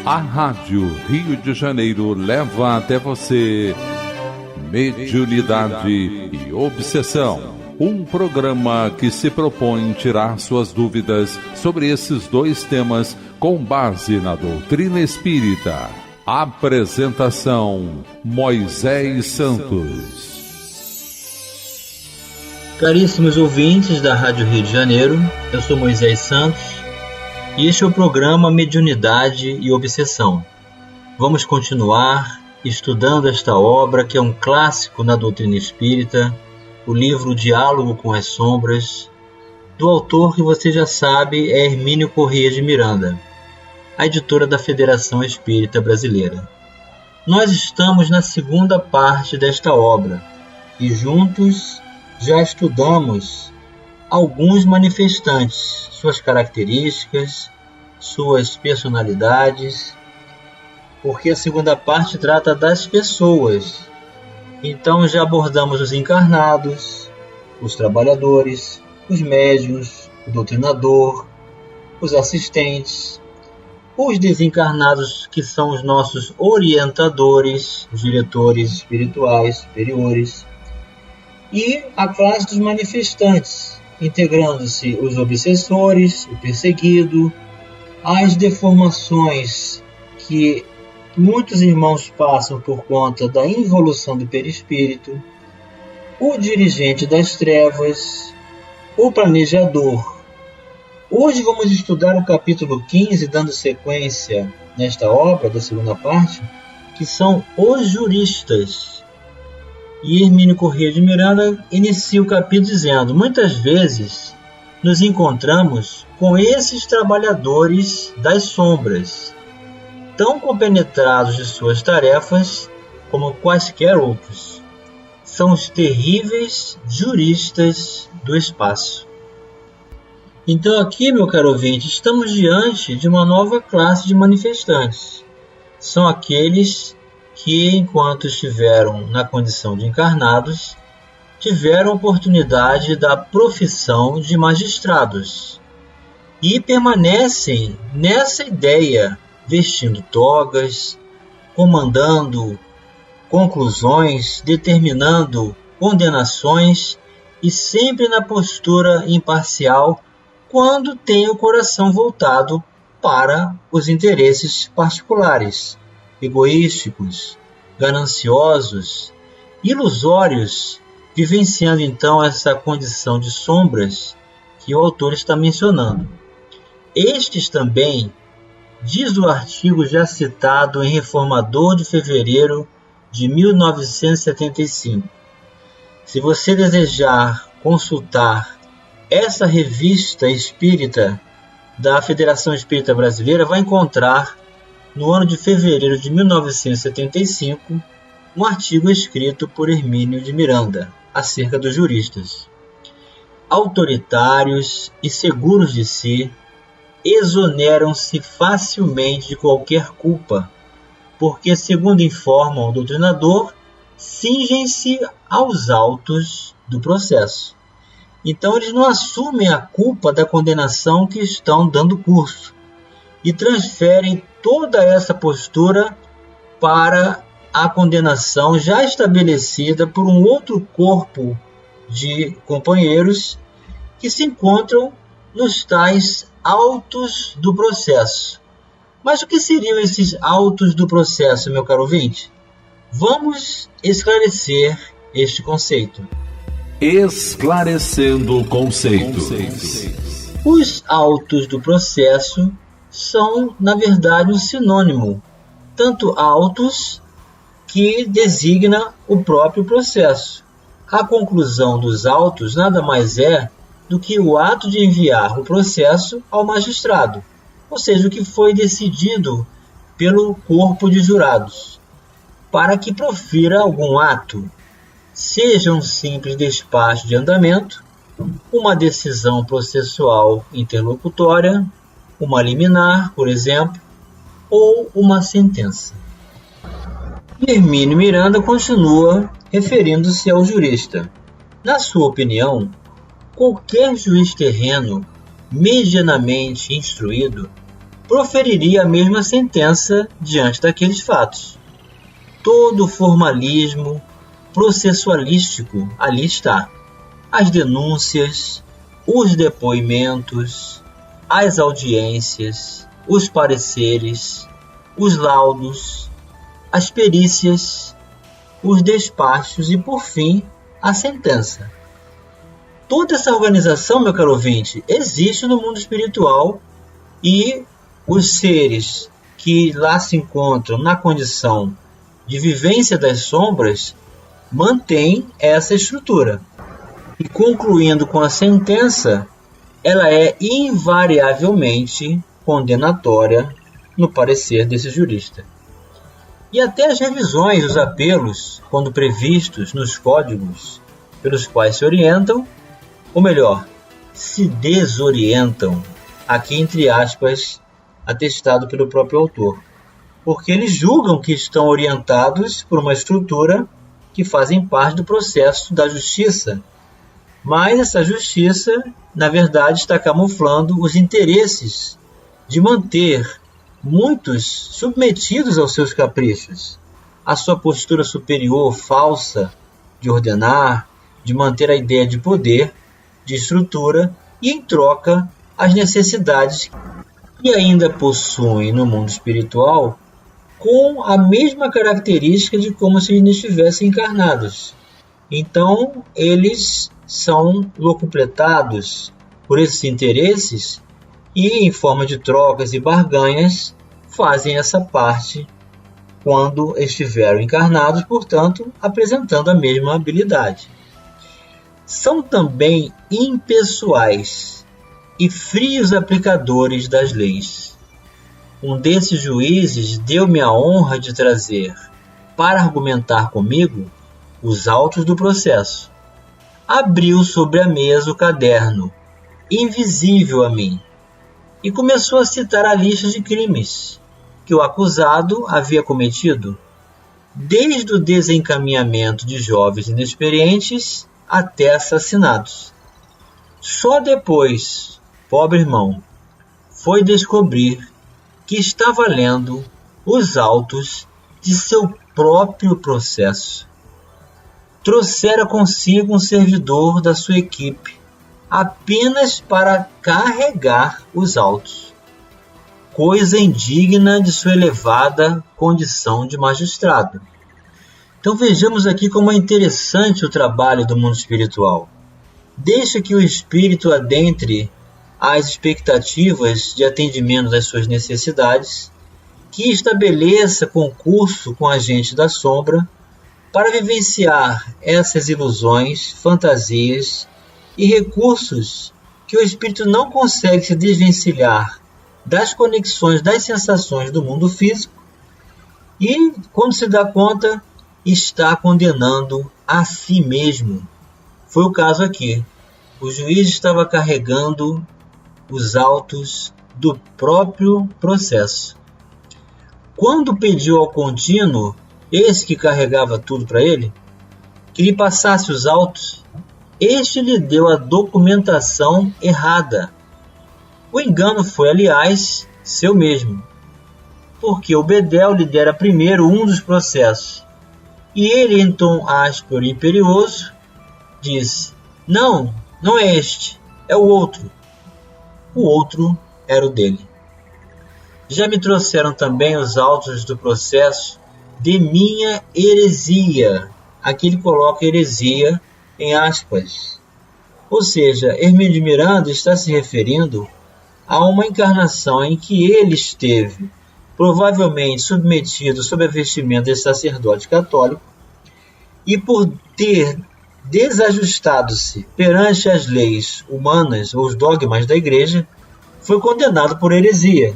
A Rádio Rio de Janeiro leva até você Mediunidade e Obsessão, um programa que se propõe tirar suas dúvidas sobre esses dois temas com base na doutrina espírita. Apresentação: Moisés Santos. Caríssimos ouvintes da Rádio Rio de Janeiro, eu sou Moisés Santos e este é o programa Mediunidade e Obsessão. Vamos continuar estudando esta obra que é um clássico na doutrina espírita, o livro Diálogo com as Sombras, do autor que você já sabe é Hermínio Corrêa de Miranda, a editora da Federação Espírita Brasileira. Nós estamos na segunda parte desta obra e juntos já estudamos alguns manifestantes, suas características, suas personalidades, porque a segunda parte trata das pessoas. Então já abordamos os encarnados, os trabalhadores, os médiuns, o doutrinador, os assistentes, os desencarnados que são os nossos orientadores, os diretores espirituais superiores, e a classe dos manifestantes, integrando-se os obsessores, o perseguido, as deformações que muitos irmãos passam por conta da involução do perispírito, o dirigente das trevas, o planejador. Hoje vamos estudar o capítulo 15, dando sequência nesta obra da segunda parte, que são os juristas. E Hermínio Corrêa de Miranda inicia o capítulo dizendo: muitas vezes nos encontramos com esses trabalhadores das sombras, tão compenetrados de suas tarefas como quaisquer outros. São os terríveis juristas do espaço. Então aqui, meu caro ouvinte, estamos diante de uma nova classe de manifestantes. São aqueles que, enquanto estiveram na condição de encarnados, tiveram oportunidade da profissão de magistrados e permanecem nessa ideia, vestindo togas, comandando conclusões, determinando condenações e sempre na postura imparcial quando tem o coração voltado para os interesses particulares, egoísticos, gananciosos, ilusórios, vivenciando então essa condição de sombras que o autor está mencionando. Estes também, diz o artigo já citado em Reformador de fevereiro de 1975. Se você desejar consultar essa revista espírita da Federação Espírita Brasileira, vai encontrar no ano de fevereiro de 1975 um artigo escrito por Hermínio de Miranda acerca dos juristas. Autoritários e seguros de si, exoneram-se facilmente de qualquer culpa, porque, segundo informa o doutrinador, cingem-se aos autos do processo. Então eles não assumem a culpa da condenação que estão dando curso e transferem toda essa postura para a condenação já estabelecida por um outro corpo de companheiros que se encontram nos tais autos do processo. Mas o que seriam esses autos do processo, meu caro ouvinte? Vamos esclarecer este conceito. Esclarecendo conceitos. Os autos do processo são, na verdade, um sinônimo. Tanto autos, que designa o próprio processo. A conclusão dos autos nada mais é do que o ato de enviar o processo ao magistrado, ou seja, o que foi decidido pelo corpo de jurados, para que profira algum ato, seja um simples despacho de andamento, uma decisão processual interlocutória, uma liminar, por exemplo, ou uma sentença. Hermínio Miranda continua referindo-se ao jurista. Na sua opinião, qualquer juiz terreno medianamente instruído proferiria a mesma sentença diante daqueles fatos. Todo o formalismo processualístico ali está. As denúncias, os depoimentos, as audiências, os pareceres, os laudos, as perícias, os despachos e, por fim, a sentença. Toda essa organização, meu caro ouvinte, existe no mundo espiritual e os seres que lá se encontram na condição de vivência das sombras mantêm essa estrutura. E concluindo com a sentença, ela é invariavelmente condenatória no parecer desse jurista. E até as revisões dos apelos, quando previstos nos códigos pelos quais se orientam, ou melhor, se desorientam, aqui entre aspas, atestado pelo próprio autor, porque eles julgam que estão orientados por uma estrutura que fazem parte do processo da justiça, mas essa justiça, na verdade, está camuflando os interesses de manter muitos submetidos aos seus caprichos, à sua postura superior falsa de ordenar, de manter a ideia de poder, de estrutura e, em troca, as necessidades que ainda possuem no mundo espiritual com a mesma característica de como se eles estivessem encarnados. Então, eles são locupletados por esses interesses e, em forma de trocas e barganhas, fazem essa parte quando estiveram encarnados, portanto, apresentando a mesma habilidade. São também impessoais e frios aplicadores das leis. Um desses juízes deu-me a honra de trazer, para argumentar comigo, os autos do processo. Abriu sobre a mesa o caderno, invisível a mim, e começou a citar a lista de crimes que o acusado havia cometido, desde o desencaminhamento de jovens inexperientes até assassinatos. Só depois, pobre irmão, foi descobrir que estava lendo os autos de seu próprio processo. Trouxera consigo um servidor da sua equipe, apenas para carregar os autos, coisa indigna de sua elevada condição de magistrado. Então vejamos aqui como é interessante o trabalho do mundo espiritual. Deixa que o espírito adentre as expectativas de atendimento das suas necessidades, que estabeleça concurso com agentes da sombra para vivenciar essas ilusões, fantasias e recursos que o espírito não consegue se desvencilhar das conexões, das sensações do mundo físico e, quando se dá conta, está condenando a si mesmo. Foi o caso aqui. O juiz estava carregando os autos do próprio processo. Quando pediu ao contínuo, esse que carregava tudo para ele, que lhe passasse os autos, este lhe deu a documentação errada. O engano foi, aliás, seu mesmo, porque o bedel lhe dera primeiro um dos processos, e ele, em tom áspero e imperioso, disse: não é este, é o outro. O outro era o dele. Já me trouxeram também os autos do processo de minha heresia. Aqui ele coloca heresia em aspas. Ou seja, Hermínio de Miranda está se referindo a uma encarnação em que ele esteve, provavelmente submetido sob a vestimenta de sacerdote católico, e por ter desajustado-se perante as leis humanas ou os dogmas da igreja, foi condenado por heresia.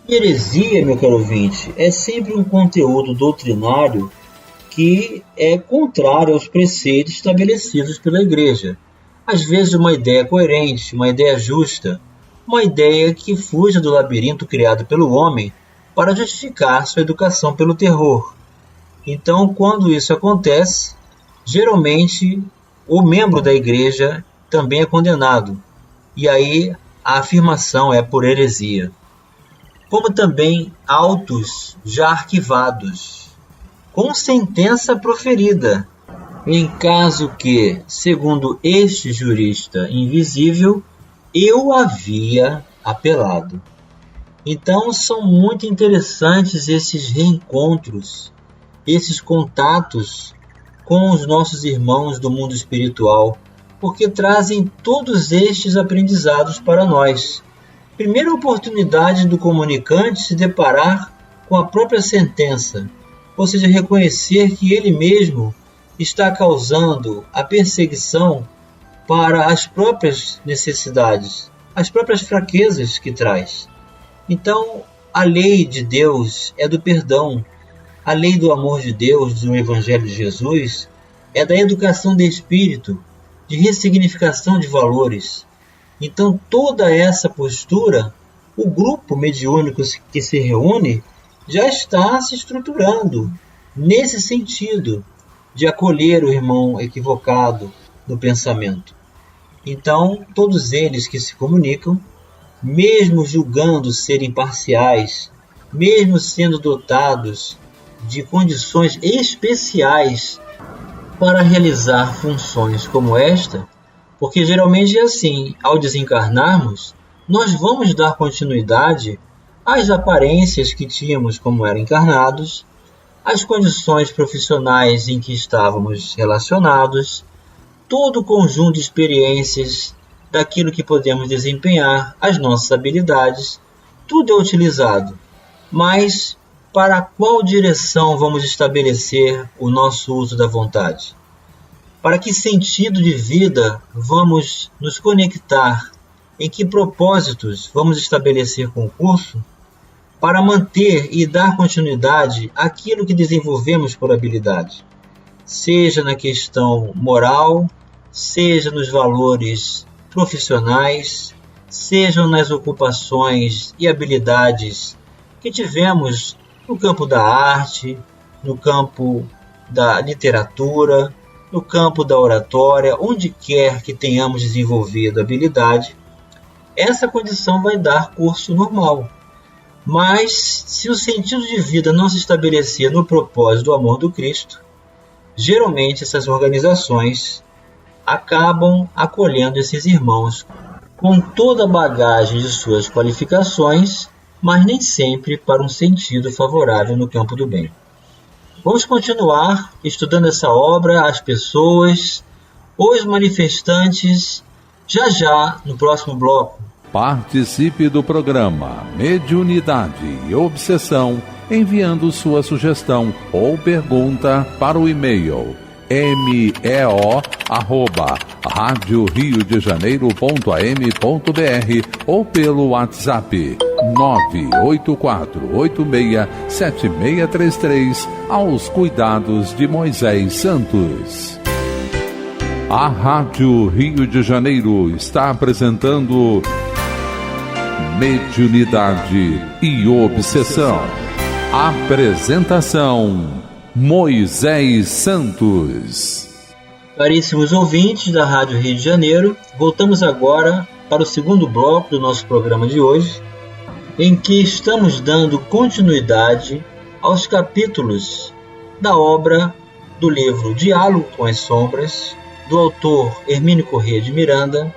Heresia, meu caro ouvinte, é sempre um conteúdo doutrinário que é contrário aos preceitos estabelecidos pela igreja. Às vezes uma ideia coerente, uma ideia justa, uma ideia que fuja do labirinto criado pelo homem para justificar sua educação pelo terror. Então, quando isso acontece, geralmente o membro da igreja também é condenado. E aí a afirmação é por heresia. como também autos já arquivados, com sentença proferida, em caso que, segundo este jurista invisível, eu havia apelado. Então são muito interessantes esses reencontros, esses contatos com os nossos irmãos do mundo espiritual, porque trazem todos estes aprendizados para nós. Primeira oportunidade do comunicante se deparar com a própria sentença, ou seja, reconhecer que ele mesmo está causando a perseguição para as próprias necessidades, as próprias fraquezas que traz. Então, a lei de Deus é do perdão, a lei do amor de Deus, do Evangelho de Jesus, é da educação de espírito, de ressignificação de valores. Então, toda essa postura, o grupo mediúnico que se reúne já está se estruturando nesse sentido de acolher o irmão equivocado no pensamento. Então, todos eles que se comunicam, mesmo julgando serem parciais, mesmo sendo dotados de condições especiais para realizar funções como esta, porque geralmente é assim, ao desencarnarmos, nós vamos dar continuidade às aparências que tínhamos como eram encarnados, às condições profissionais em que estávamos relacionados, todo o conjunto de experiências daquilo que podemos desempenhar, as nossas habilidades, tudo é utilizado. Mas para qual direção vamos estabelecer o nosso uso da vontade? Para que sentido de vida vamos nos conectar? Em que propósitos vamos estabelecer concurso? Para manter e dar continuidade àquilo que desenvolvemos por habilidade, seja na questão moral, seja nos valores profissionais, sejam nas ocupações e habilidades que tivemos no campo da arte, no campo da literatura, no campo da oratória, onde quer que tenhamos desenvolvido habilidade, essa condição vai dar curso normal. Mas, se o sentido de vida não se estabelecer no propósito do amor do Cristo, geralmente essas organizações acabam acolhendo esses irmãos com toda a bagagem de suas qualificações, mas nem sempre para um sentido favorável no campo do bem. Vamos continuar estudando essa obra, as pessoas, os manifestantes, já no próximo bloco. Participe do programa Mediunidade e Obsessão enviando sua sugestão ou pergunta para o e-mail meo@radioriodejaneiro.am.br ou pelo WhatsApp 984867633 aos cuidados de Moisés Santos. A Rádio Rio de Janeiro está apresentando Mediunidade e Obsessão. Apresentação: Moisés Santos. Caríssimos ouvintes da Rádio Rio de Janeiro, voltamos agora para o segundo bloco do nosso programa de hoje, em que estamos dando continuidade aos capítulos da obra do livro Diálogo com as Sombras, do autor Hermínio Corrêa de Miranda,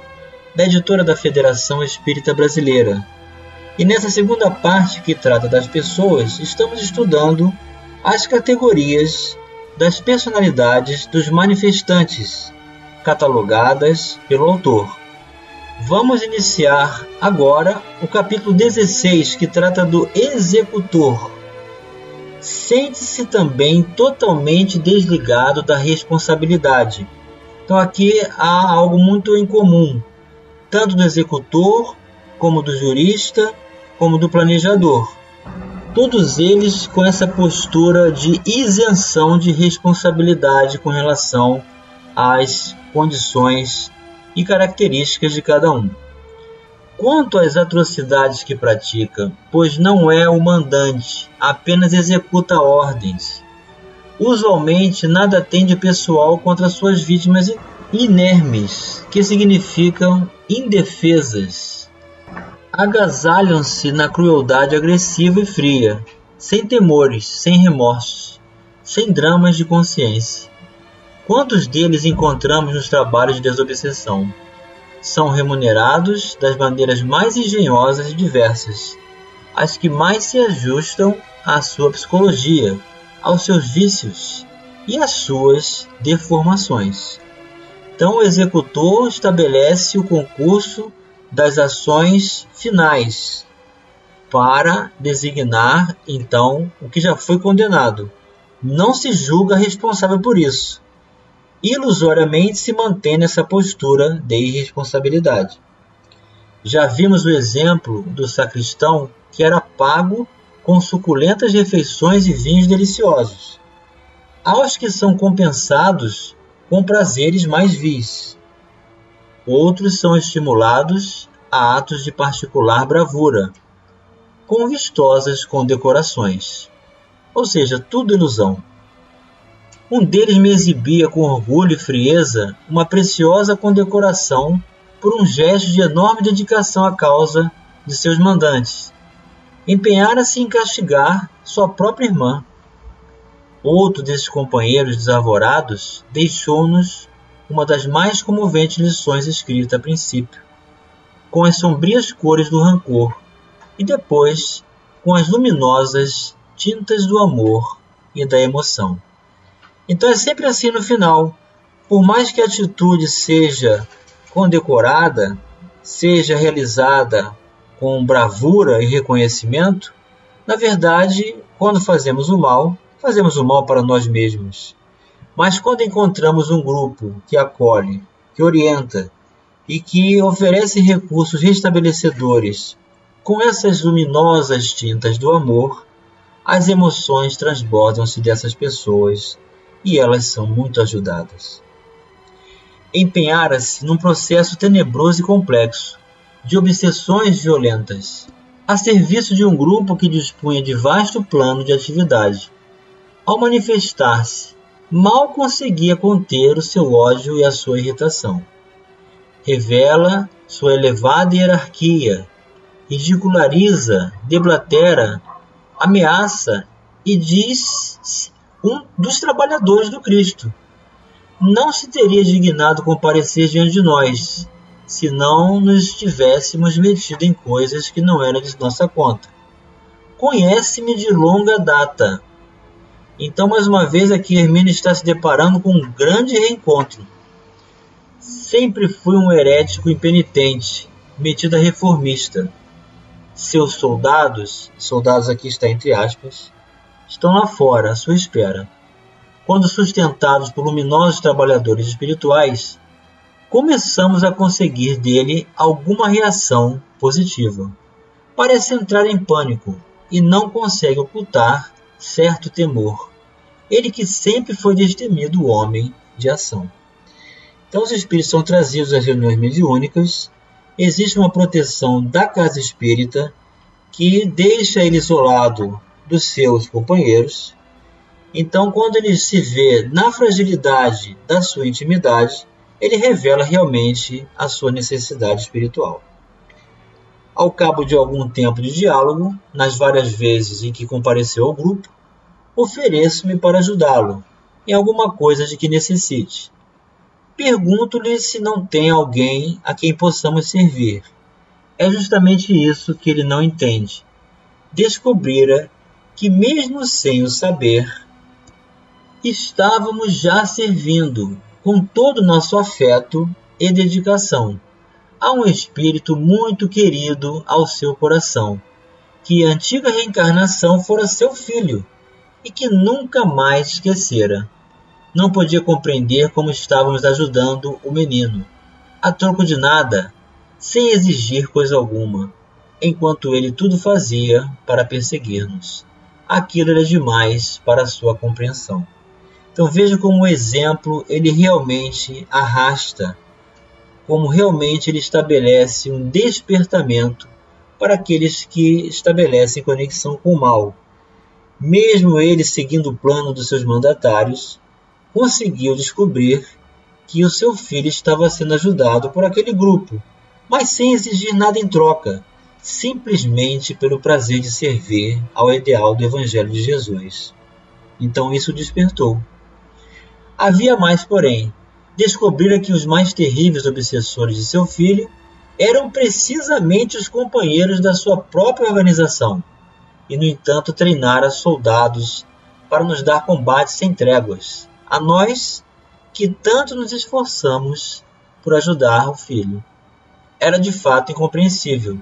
da editora da Federação Espírita Brasileira. E nessa segunda parte que trata das pessoas, estamos estudando as categorias das personalidades dos manifestantes, catalogadas pelo autor. Vamos iniciar agora o capítulo 16, que trata do executor. Sente-se também totalmente desligado da responsabilidade. Então aqui há algo muito em comum, tanto do executor, como do jurista, como do planejador. Todos eles com essa postura de isenção de responsabilidade com relação às condições e características de cada um. Quanto às atrocidades que pratica, pois não é o mandante, apenas executa ordens. Usualmente nada tem de pessoal contra suas vítimas inermes, que significam indefesas. agasalham-se na crueldade agressiva e fria, sem temores, sem remorsos, sem dramas de consciência. Quantos deles encontramos nos trabalhos de desobsessão? São remunerados das maneiras mais engenhosas e diversas, as que mais se ajustam à sua psicologia, aos seus vícios e às suas deformações. Então o executor estabelece o concurso das ações finais para designar, então, o que já foi condenado. Não se julga responsável por isso. Ilusoriamente se mantém nessa postura de irresponsabilidade. Já vimos o exemplo do sacristão que era pago com suculentas refeições e vinhos deliciosos, aos que são compensados com prazeres mais vis. Outros são estimulados a atos de particular bravura, com vistosas condecorações. Ou seja, tudo ilusão. Um deles me exibia com orgulho e frieza uma preciosa condecoração por um gesto de enorme dedicação à causa de seus mandantes. Empenhara-se em castigar sua própria irmã. Outro desses companheiros desarvorados deixou-nos uma das mais comoventes lições escritas a princípio, com as sombrias cores do rancor, e depois com as luminosas tintas do amor e da emoção. Então é sempre assim no final. Por mais que a atitude seja condecorada, seja realizada com bravura e reconhecimento, na verdade, quando fazemos o mal para nós mesmos. Mas quando encontramos um grupo que acolhe, que orienta e que oferece recursos restabelecedores com essas luminosas tintas do amor, as emoções transbordam-se dessas pessoas e elas são muito ajudadas. Empenhara-se num processo tenebroso e complexo, de obsessões violentas, a serviço de um grupo que dispunha de vasto plano de atividade. Ao manifestar-se, mal conseguia conter o seu ódio e a sua irritação. Revela sua elevada hierarquia, ridiculariza, deblatera, ameaça e diz um dos trabalhadores do Cristo. Não se teria dignado comparecer diante de nós, se não nos tivéssemos metido em coisas que não eram de nossa conta. Conhece-me de longa data. Então, mais uma vez, aqui Hermínio está se deparando com um grande reencontro. Sempre fui um herético impenitente, metido a reformista. Seus soldados aqui está entre aspas, estão lá fora, à sua espera. Quando sustentados por luminosos trabalhadores espirituais, começamos a conseguir dele alguma reação positiva. Parece entrar em pânico e não consegue ocultar certo temor. Ele que sempre foi destemido homem de ação. Então os espíritos são trazidos às reuniões mediúnicas. Existe uma proteção da casa espírita que deixa ele isolado dos seus companheiros. Então, quando ele se vê na fragilidade da sua intimidade, ele revela realmente a sua necessidade espiritual. Ao cabo de algum tempo de diálogo, nas várias vezes em que compareceu ao grupo, ofereço-me para ajudá-lo em alguma coisa de que necessite. Pergunto-lhe se não tem alguém a quem possamos servir. É justamente isso que ele não entende. Descobrira que, mesmo sem o saber, estávamos já servindo com todo o nosso afeto e dedicação a um espírito muito querido ao seu coração, que a antiga reencarnação fora seu filho e que nunca mais esquecera. Não podia compreender como estávamos ajudando o menino, a troco de nada, sem exigir coisa alguma, enquanto ele tudo fazia para perseguir-nos. Aquilo era demais para a sua compreensão. Então veja como o exemplo ele realmente arrasta, como realmente ele estabelece um despertamento para aqueles que estabelecem conexão com o mal. Mesmo ele seguindo o plano dos seus mandatários, conseguiu descobrir que o seu filho estava sendo ajudado por aquele grupo, mas sem exigir nada em troca, simplesmente pelo prazer de servir ao ideal do Evangelho de Jesus. Então isso despertou. Havia mais, porém. Descobrira que os mais terríveis obsessores de seu filho eram precisamente os companheiros da sua própria organização, e no entanto treinara soldados para nos dar combates sem tréguas, a nós que tanto nos esforçamos por ajudar o filho. Era de fato incompreensível.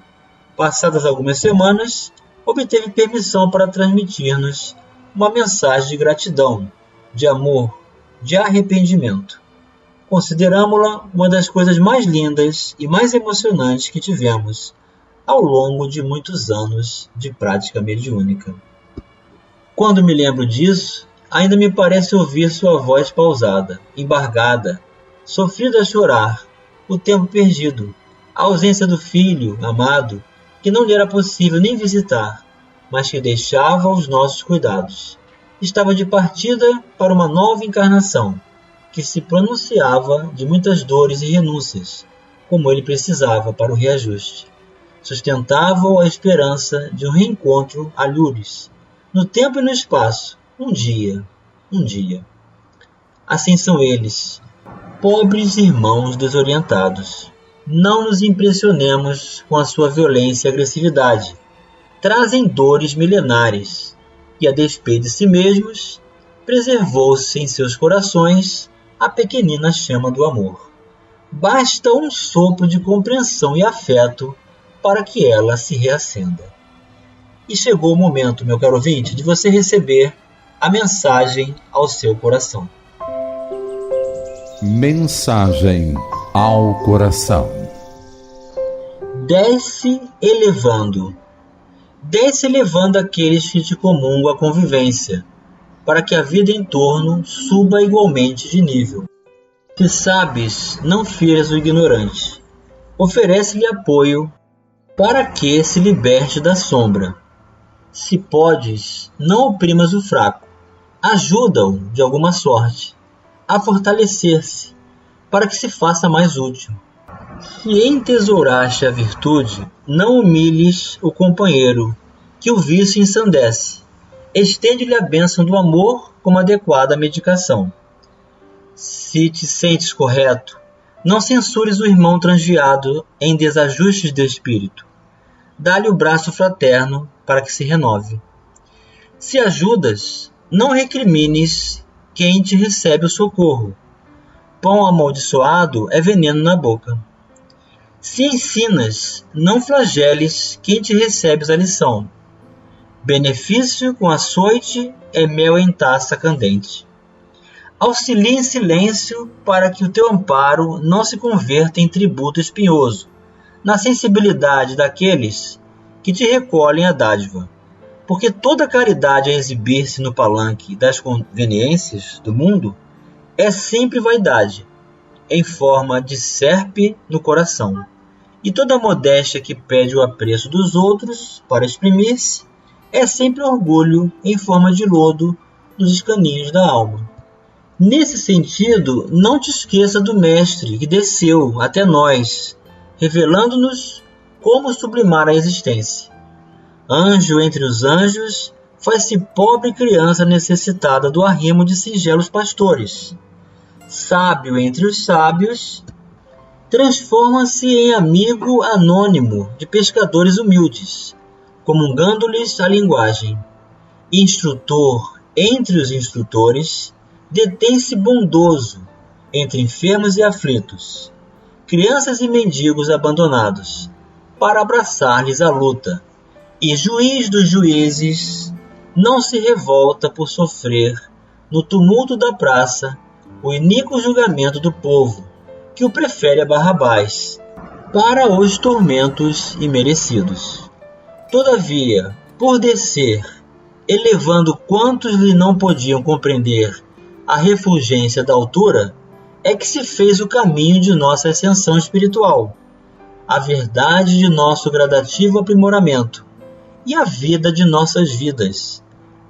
Passadas algumas semanas, obteve permissão para transmitir-nos uma mensagem de gratidão, de amor, de arrependimento. Consideramo-la uma das coisas mais lindas e mais emocionantes que tivemos ao longo de muitos anos de prática mediúnica. Quando me lembro disso, ainda me parece ouvir sua voz pausada, embargada, sofrida a chorar, o tempo perdido, a ausência do filho amado, que não lhe era possível nem visitar, mas que deixava aos nossos cuidados. Estava de partida para uma nova encarnação, que se pronunciava de muitas dores e renúncias, como ele precisava para o reajuste. Sustentava-o a esperança de um reencontro a Lourdes, no tempo e no espaço, um dia. Assim são eles, pobres irmãos desorientados. Não nos impressionemos com a sua violência e agressividade. Trazem dores milenares, e a despeito de si mesmos, preservou-se em seus corações a pequenina chama do amor. Basta um sopro de compreensão e afeto para que ela se reacenda. E chegou o momento, meu caro ouvinte, de você receber a mensagem ao seu coração. Mensagem ao coração. Desce elevando aqueles que te comungam a convivência, para que a vida em torno suba igualmente de nível. Se sabes, não firas o ignorante. Oferece-lhe apoio, para que se liberte da sombra. Se podes, não oprimas o fraco. Ajuda-o, de alguma sorte, a fortalecer-se, para que se faça mais útil. Se entesouraste a virtude, não humilhes o companheiro, que o vício ensandece. Estende-lhe a bênção do amor como adequada medicação. Se te sentes correto, não censures o irmão transviado em desajustes de espírito. Dá-lhe o braço fraterno para que se renove. Se ajudas, não recrimines quem te recebe o socorro. Pão amaldiçoado é veneno na boca. Se ensinas, não flageles quem te recebes a lição. Benefício com açoite é mel em taça candente. Auxilia em silêncio para que o teu amparo não se converta em tributo espinhoso, na sensibilidade daqueles que te recolhem a dádiva. Porque toda caridade a exibir-se no palanque das conveniências do mundo é sempre vaidade, em forma de serpe no coração. E toda modéstia que pede o apreço dos outros para exprimir-se é sempre orgulho em forma de lodo nos escaninhos da alma. Nesse sentido, não te esqueça do Mestre que desceu até nós, revelando-nos como sublimar a existência. Anjo entre os anjos, faz-se pobre criança necessitada do arrimo de singelos pastores. Sábio entre os sábios, transforma-se em amigo anônimo de pescadores humildes, comungando-lhes a linguagem. Instrutor entre os instrutores, detém-se bondoso entre enfermos e aflitos, crianças e mendigos abandonados, para abraçar-lhes a luta. E juiz dos juízes não se revolta por sofrer, no tumulto da praça, o iníquo julgamento do povo, que o prefere a Barrabás, para os tormentos imerecidos. Todavia, por descer, elevando quantos lhe não podiam compreender a refulgência da altura, é que se fez o caminho de nossa ascensão espiritual, a verdade de nosso gradativo aprimoramento e a vida de nossas vidas,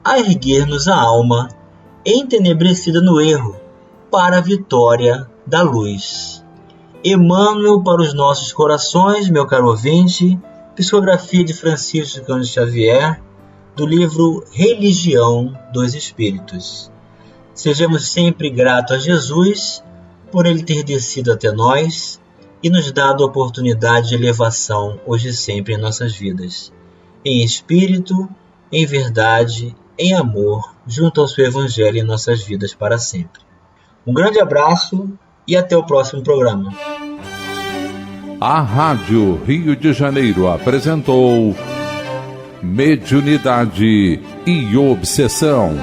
a erguer-nos a alma, entenebrecida no erro, para a vitória da luz. Emmanuel para os nossos corações, meu caro ouvinte, psicografia de Francisco Cândido Xavier, do livro Religião dos Espíritos. Sejamos sempre gratos a Jesus por ele ter descido até nós e nos dado a oportunidade de elevação hoje e sempre em nossas vidas, em espírito, em verdade, em amor, junto ao seu Evangelho em nossas vidas para sempre. Um grande abraço e até o próximo programa. A Rádio Rio de Janeiro apresentou Mediunidade e Obsessão.